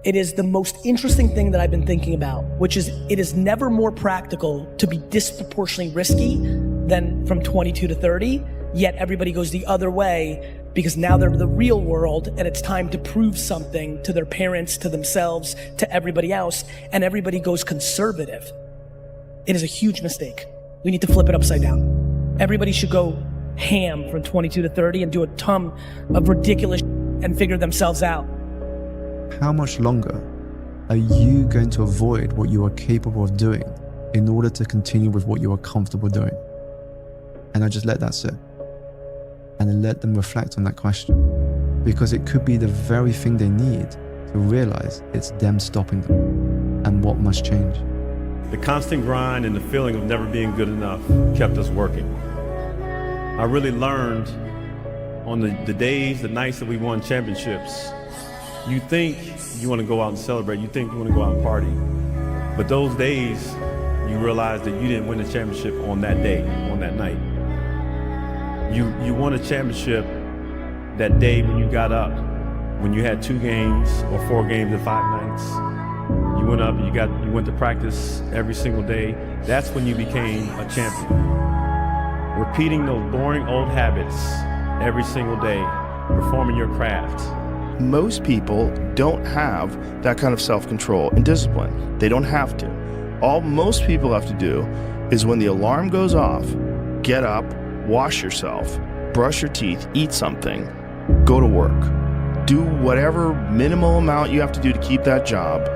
It is the most interesting thing that I've been thinking about, which is it is never more practical to be disproportionately risky than from 22 to 30, yet everybody goes the other way because now they're in the real world and it's time to prove something to their parents, to themselves, to everybody else, and everybody goes conservative. It is a huge mistake. We need to flip it upside down. Everybody should go ham from 22 to 30 and do a ton of ridiculous and figure themselves out. How much longer are you going to avoid what you are capable of doing in order to continue with what you are comfortable doing? And I just let that sit and then let them reflect on that question, because it could be the very thing they need to realize it's them stopping them and what must change. The constant grind and the feeling of never being good enough kept us working. I really learned on the days, the nights that we won championships. You think you want to go out and celebrate, you think you want to go out and party, but those days you realize that you didn't win the championship on that day, on that night. You won a championship that day when you got up when you had 2 games or 4 games in 5 nights, you went up, you went to practice every single day. That's when you became a champion. Repeating those boring old habits every single day, performing your craft. Most people don't have that kind of self-control and discipline. They don't have to. All most people have to do is when the alarm goes off, get up, wash yourself, brush your teeth, eat something, go to work. Do whatever minimal amount you have to do to keep that job,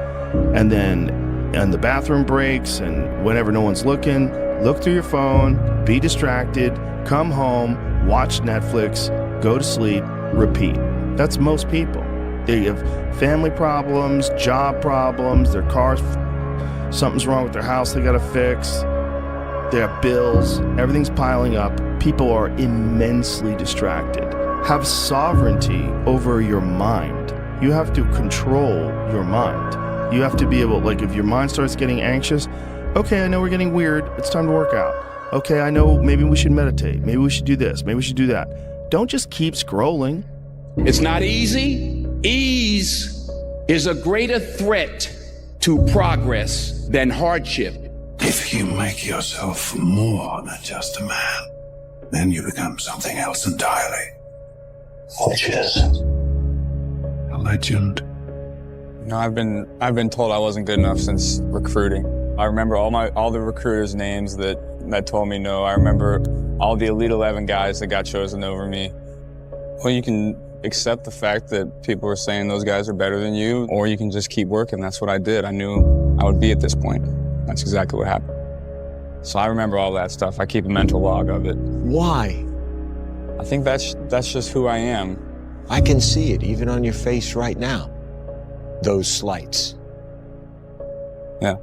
and then on the bathroom breaks and whenever no one's looking, look through your phone, be distracted, come home, watch Netflix, go to sleep, repeat. That's most people. They have family problems, job problems, their cars, something's wrong with their house they gotta fix, they have bills, everything's piling up. People are immensely distracted. Have sovereignty over your mind. You have to control your mind. You have to be able, like if your mind starts getting anxious, okay, I know we're getting weird, it's time to work out. Okay, I know maybe we should meditate, maybe we should do this, maybe we should do that. Don't just keep scrolling. It's not easy. Ease is a greater threat to progress than hardship. If you make yourself more than just a man, then you become something else entirely. Which is a legend. No, I've been told I wasn't good enough since recruiting. I remember all the recruiters' names that told me no. I remember all the Elite 11 guys that got chosen over me. Well, you can accept the fact that people are saying those guys are better than you, or you can just keep working. That's what I did. I knew I would be at this point. That's exactly what happened. So I remember all that stuff. I keep a mental log of it. Why? I think that's just who I am. I can see it even on your face right now. Those slights. Yeah.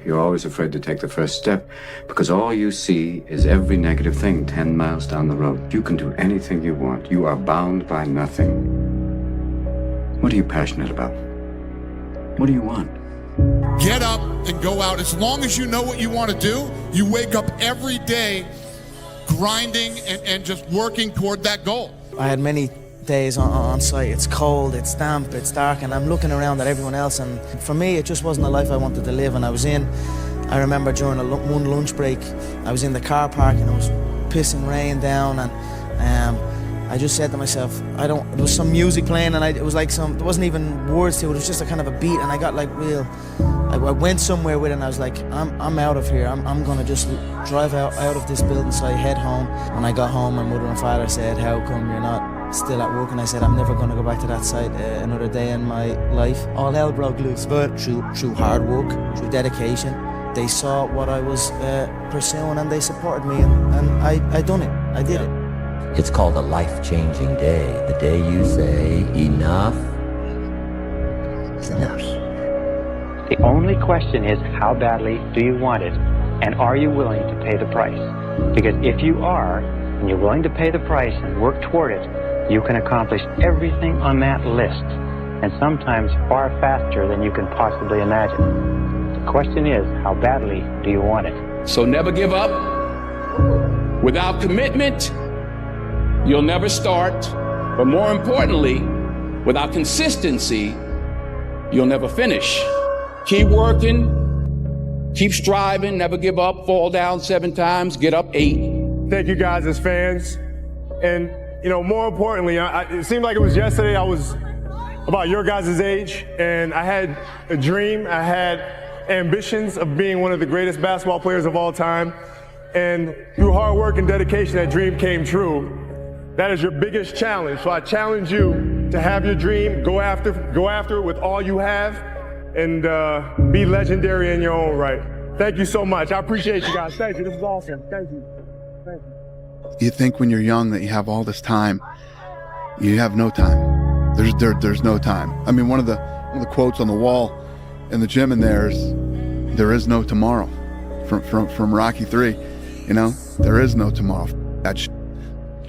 You're always afraid to take the first step because all you see is every negative thing 10 miles down the road. You can do anything you want. You are bound by nothing. What are you passionate about? What do you want? Get up and go out. As long as you know what you want to do, you wake up every day grinding and just working toward that goal. I had many days on site. It's cold, it's damp, it's dark, and I'm looking around at everyone else, and for me it just wasn't a life I wanted to live. And I remember during one lunch break, I was in the car park and it was pissing rain down, and I just said to myself, there was some music playing, and it was like there wasn't even words to it, it was just a kind of a beat, and I got like I went somewhere with it, and I was like, I'm out of here, I'm gonna just drive out of this building. So I head home. When I got home, my mother and father said, how come you're not still at work? And I said, I'm never gonna go back to that site another day in my life. All hell broke loose, but through hard work, through dedication, they saw what I was pursuing, and they supported me, and I done it, I did it. It's called a life-changing day. The day you say, enough is enough. The only question is, how badly do you want it? And are you willing to pay the price? Because if you are, and you're willing to pay the price and work toward it, you can accomplish everything on that list, and sometimes far faster than you can possibly imagine. The question is, how badly do you want it? So never give up. Without commitment, you'll never start. But more importantly, without consistency, you'll never finish. Keep working, keep striving, never give up, fall down 7 times, get up 8. Thank you guys as fans. And, more importantly, it seemed like it was yesterday I was about your guys' age, and I had a dream, I had ambitions of being one of the greatest basketball players of all time. And through hard work and dedication, that dream came true. That is your biggest challenge. So I challenge you to have your dream, go after it with all you have, and be legendary in your own right. Thank you so much. I appreciate you guys. Thank you. This is awesome. Thank you. Thank you. You think when you're young that you have all this time. You have no time. There's no time. I mean, one of the quotes on the wall in the gym in there is no tomorrow, from Rocky 3. There is no tomorrow.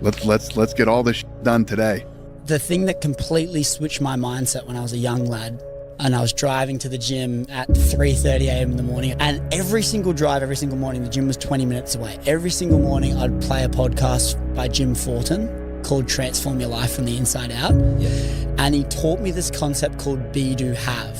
Let's get all this done today. The thing that completely switched my mindset when I was a young lad, and I was driving to the gym at 3:30 a.m. in the morning, and every single drive, every single morning, the gym was 20 minutes away. Every single morning I'd play a podcast by Jim Fortin, called Transform Your Life from the Inside Out. Yeah. And he taught me this concept called be, do, have.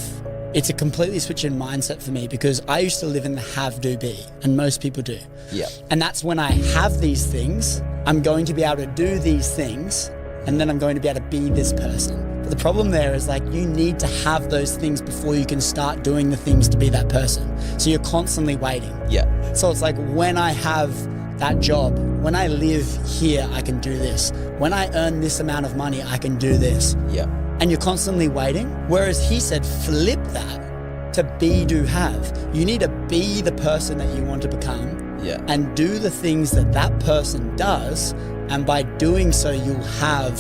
It's a completely switch in mindset for me because I used to live in the have, do, be, and most people do. Yeah. And that's when I have these things, I'm going to be able to do these things, and then I'm going to be able to be this person. But the problem there is like you need to have those things before you can start doing the things to be that person. So you're constantly waiting. Yeah. So it's like when I have that job, when I live here, I can do this. When I earn this amount of money, I can do this. Yeah. And you're constantly waiting. Whereas he said, flip that to be, do, have. You need to be the person that you want to become. Yeah. And do the things that that person does. And by doing so, you'll have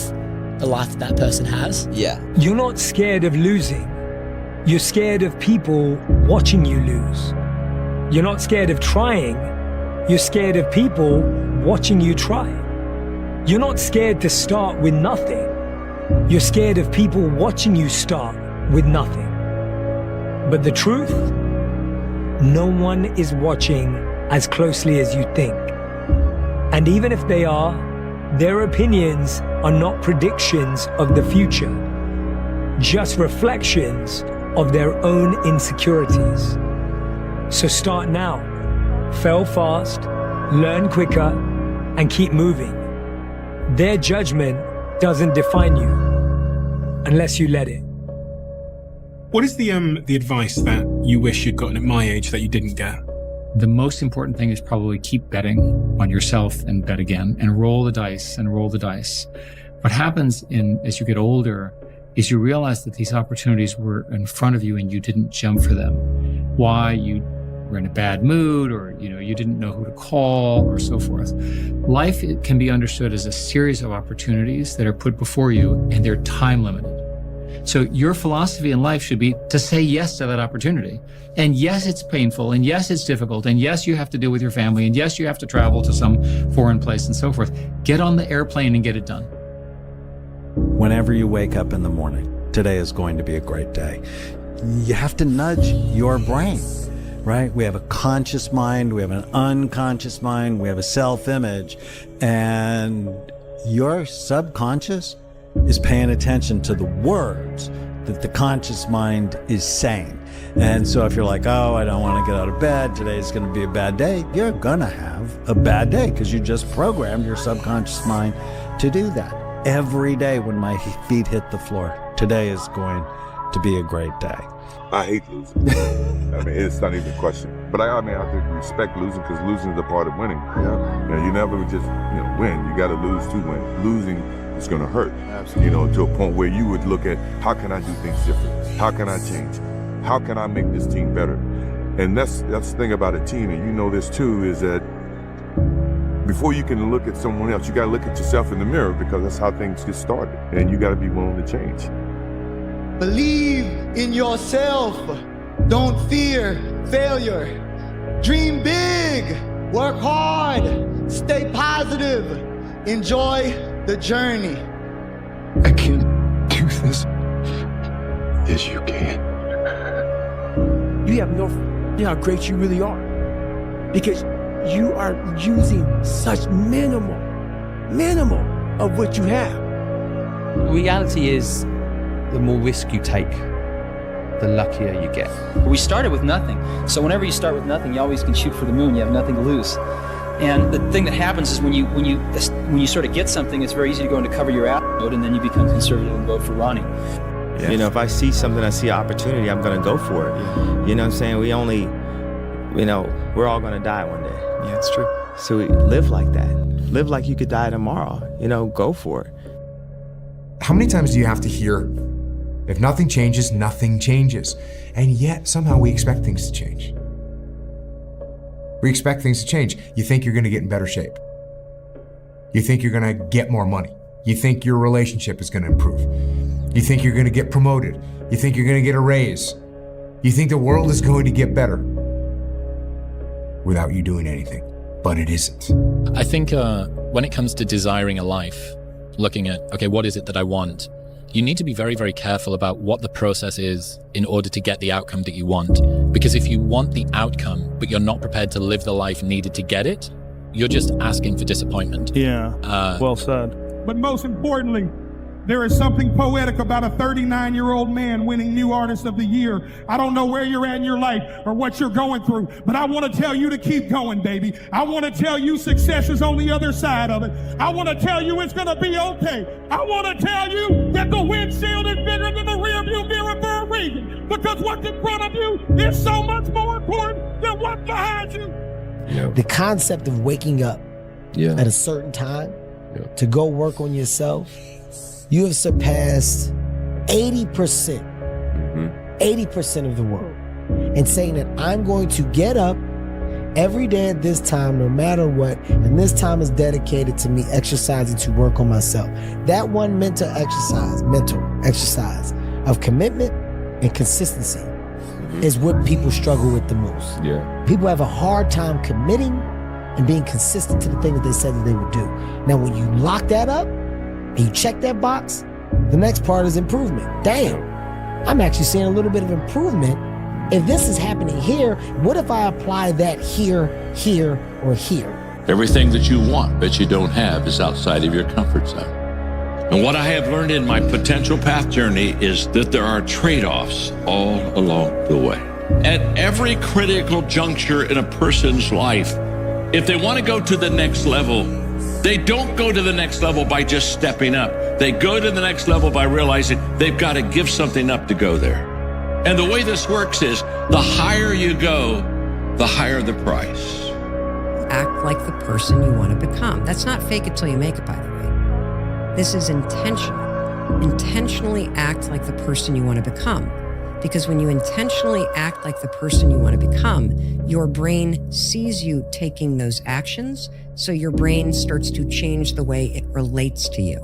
the life that that person has. Yeah. You're not scared of losing. You're scared of people watching you lose. You're not scared of trying. You're scared of people watching you try. You're not scared to start with nothing. You're scared of people watching you start with nothing. But the truth, no one is watching as closely as you think. And even if they are, their opinions are not predictions of the future, just reflections of their own insecurities. So start now, fail fast, learn quicker, and keep moving. Their judgment doesn't define you unless you let it. What is the advice that you wish you'd gotten at my age that you didn't get? The most important thing is probably keep betting on yourself and bet again and roll the dice and roll the dice. What happens as you get older is you realize that these opportunities were in front of you and you didn't jump for them. Why? You were in a bad mood, or you didn't know who to call, or so forth. Life can be understood as a series of opportunities that are put before you, and they're time limited. So your philosophy in life should be to say yes to that opportunity. And yes, it's painful, and yes, it's difficult, and yes, you have to deal with your family, and yes, you have to travel to some foreign place and so forth. Get on the airplane and get it done. Whenever you wake up in the morning, today is going to be a great day. You have to nudge your brain, right? We have a conscious mind, we have an unconscious mind, we have a self-image, and your subconscious is paying attention to the words that the conscious mind is saying. And so if you're like, oh, I don't want to get out of bed, today's going to be a bad day, you're going to have a bad day because you just programmed your subconscious mind to do that. Every day when my feet hit the floor, today is going to be a great day. I hate losing. I mean, it's not even a question. But I have to respect losing because losing is a part of winning. You never just win. You got to lose to win. Losing is going to hurt. Absolutely. To a point where you would look at how can I do things different? How can I change? How can I make this team better? And that's the thing about a team, and this too, is that before you can look at someone else, you got to look at yourself in the mirror because that's how things get started. And you got to be willing to change. Believe in yourself. Don't fear failure. Dream big. Work hard. Stay positive. Enjoy the journey. I can do this. Yes, you can. You have no idea how great you really are. Because you are using such minimal of what you have. Reality is, the more risk you take, the luckier you get. We started with nothing. So whenever you start with nothing, you always can shoot for the moon. You have nothing to lose. And the thing that happens is when you sort of get something, it's very easy to go into cover your ass mode, and then you become conservative and vote for Ronnie. Yes. If I see something, I see an opportunity, I'm going to go for it. You know what I'm saying? We're all going to die one day. Yeah, it's true. So we live like that. Live like you could die tomorrow. Go for it. How many times do you have to hear, if nothing changes, nothing changes? And yet, somehow we expect things to change. We expect things to change. You think you're going to get in better shape. You think you're going to get more money. You think your relationship is going to improve. You think you're going to get promoted. You think you're going to get a raise. You think the world is going to get better without you doing anything, but it isn't. I think when it comes to desiring a life, looking at, okay, what is it that I want? You need to be very, very careful about what the process is in order to get the outcome that you want. Because if you want the outcome, but you're not prepared to live the life needed to get it, you're just asking for disappointment. Yeah, well said. But most importantly, there is something poetic about a 39-year-old man winning New Artist of the Year. I don't know where you're at in your life or what you're going through, but I want to tell you to keep going, baby. I want to tell you success is on the other side of it. I want to tell you it's going to be okay. I want to tell you that the windshield is bigger than the rearview mirror for a reason, because what's in front of you is so much more important than what's behind you. The concept of waking up at a certain time to go work on yourself, you have surpassed 80% of the world. And saying that I'm going to get up every day at this time, no matter what, and this time is dedicated to me exercising to work on myself. That one mental exercise of commitment and consistency is what people struggle with the most. People have a hard time committing and being consistent to the thing that they said that they would do. Now, when you lock that up, and you check that box, the next part is improvement. Damn, I'm actually seeing a little bit of improvement. If this is happening here, what if I apply that here, here, or here? Everything that you want but you don't have is outside of your comfort zone. And what I have learned in my potential path journey is that there are trade-offs all along the way. At every critical juncture in a person's life, if they want to go to the next level, they don't go to the next level by just stepping up. They go to the next level by realizing they've got to give something up to go there. And the way this works is the higher you go, the higher the price. Act like the person you want to become. That's not fake it till you make it, by the way. This is intentional. Intentionally act like the person you want to become. Because when you intentionally act like the person you want to become, your brain sees you taking those actions, so your brain starts to change the way it relates to you.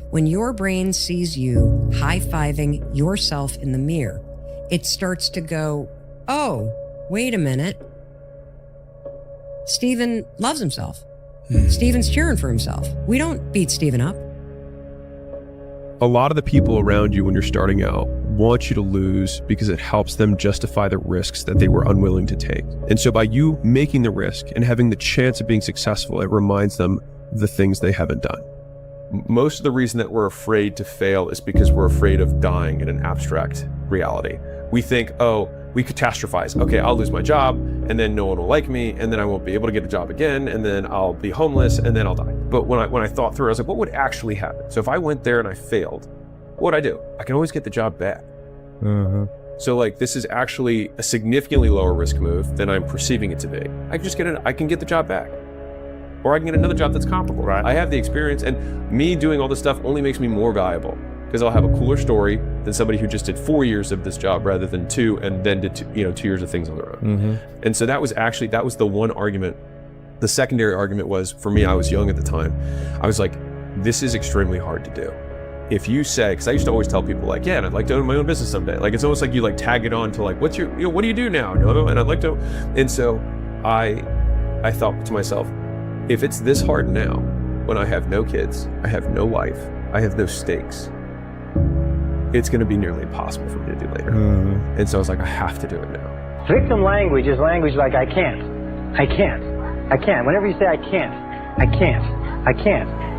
When your brain sees you high-fiving yourself in the mirror, it starts to go, oh, wait a minute. Steven loves himself. Steven's cheering for himself. We don't beat Steven up. A lot of the people around you when you're starting out want you to lose because it helps them justify the risks that they were unwilling to take. And so by you making the risk and having the chance of being successful, it reminds them the things they haven't done. Most of the reason that we're afraid to fail is because we're afraid of dying in an abstract reality. We think, oh, we catastrophize. Okay, I'll lose my job, and then no one will like me, and then I won't be able to get a job again, and then I'll be homeless, and then I'll die. But when I thought through, I was like, what would actually happen? So if I went there and I failed, what would I do? I can always get the job back. So like, this is actually a significantly lower risk move than I'm perceiving it to be. I can get the job back. Or I can get another job that's comparable. Right. I have the experience, and me doing all this stuff only makes me more valuable because I'll have a cooler story than somebody who just did 4 years of this job rather than 2 and then did 2 years of things on their own. And so that was the one argument. The secondary argument was, for me, I was young at the time. I was like, this is extremely hard to do. If you say, because I used to always tell people like, yeah, and I'd like to own my own business someday. Like, it's almost like you like tag it on to like, what do you do now? And I'd like to, and so I thought to myself, if it's this hard now, when I have no kids, I have no life, I have no stakes, it's going to be nearly impossible for me to do later. And so I was like, I have to do it now. Victim language is language like I can't. Whenever you say I can't,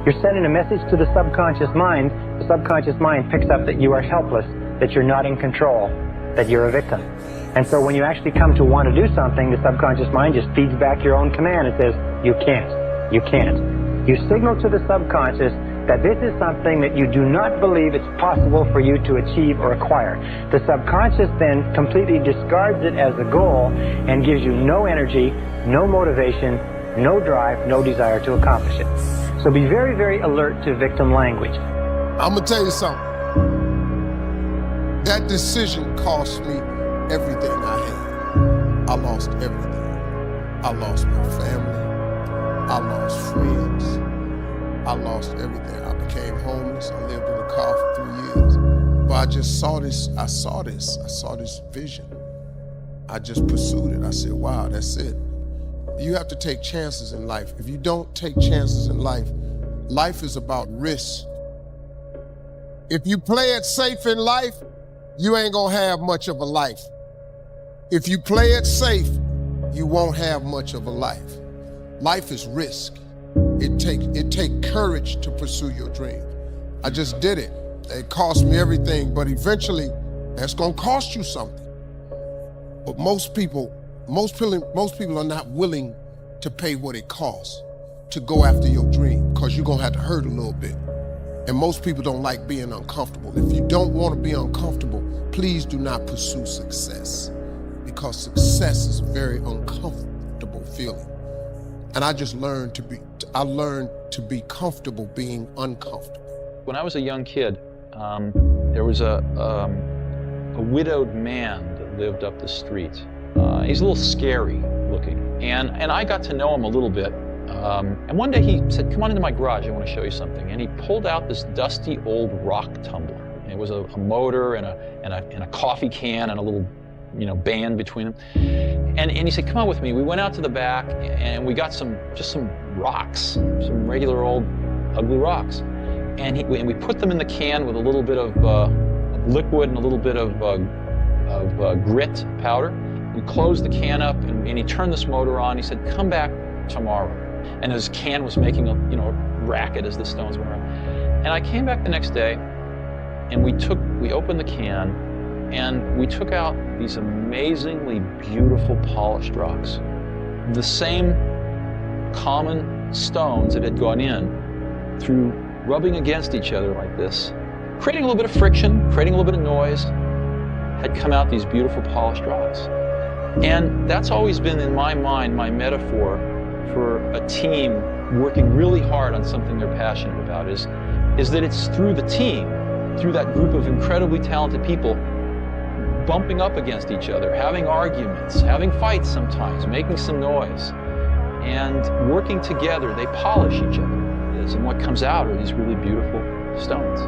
you're sending a message to the subconscious mind. The subconscious mind picks up that you are helpless, that you're not in control, that you're a victim. And so when you actually come to want to do something, the subconscious mind just feeds back your own command. It says, you can't. You signal to the subconscious that this is something that you do not believe it's possible for you to achieve or acquire. The subconscious then completely discards it as a goal and gives you no energy, no motivation, no drive, no desire to accomplish it. So be very, very alert to victim language. I'm gonna tell you something. That decision cost me everything I had. I lost everything. I lost my family. I lost friends. I lost everything. I became homeless. I lived in a car for 3 years. But I just saw this. I saw this vision. I just pursued it. I said, wow, that's it. You have to take chances in life. If you don't take chances in life, life is about risk. If you play it safe in life, you ain't gonna have much of a life. If you play it safe, you won't have much of a life. Life is risk. It take courage to pursue your dream. I just did it. It cost me everything, but eventually that's gonna cost you something. But most people are not willing to pay what it costs to go after your dream, because you're gonna have to hurt a little bit. And most people don't like being uncomfortable. If you don't want to be uncomfortable, please do not pursue success, because success is a very uncomfortable feeling. And I learned to be comfortable being uncomfortable. When I was a young kid, there was a widowed man that lived up the street. He's a little scary looking, and I got to know him a little bit. And one day he said, "Come on into my garage, I want to show you something." And he pulled out this dusty old rock tumbler. It was a motor and a coffee can and a little, band between them. And he said, "Come on with me." We went out to the back and we got some rocks, some regular old ugly rocks. And we put them in the can with a little bit of liquid and a little bit of grit powder. We closed the can up and he turned this motor on. He said, "Come back tomorrow." And his can was making a racket as the stones went around. And I came back the next day and we opened the can and we took out these amazingly beautiful polished rocks. The same common stones that had gone in through rubbing against each other like this, creating a little bit of friction, creating a little bit of noise, had come out these beautiful polished rocks. And that's always been in my mind my metaphor for a team working really hard on something they're passionate about, is that it's through the team, through that group of incredibly talented people bumping up against each other, having arguments, having fights sometimes, making some noise, and working together, they polish each other. And what comes out are these really beautiful stones.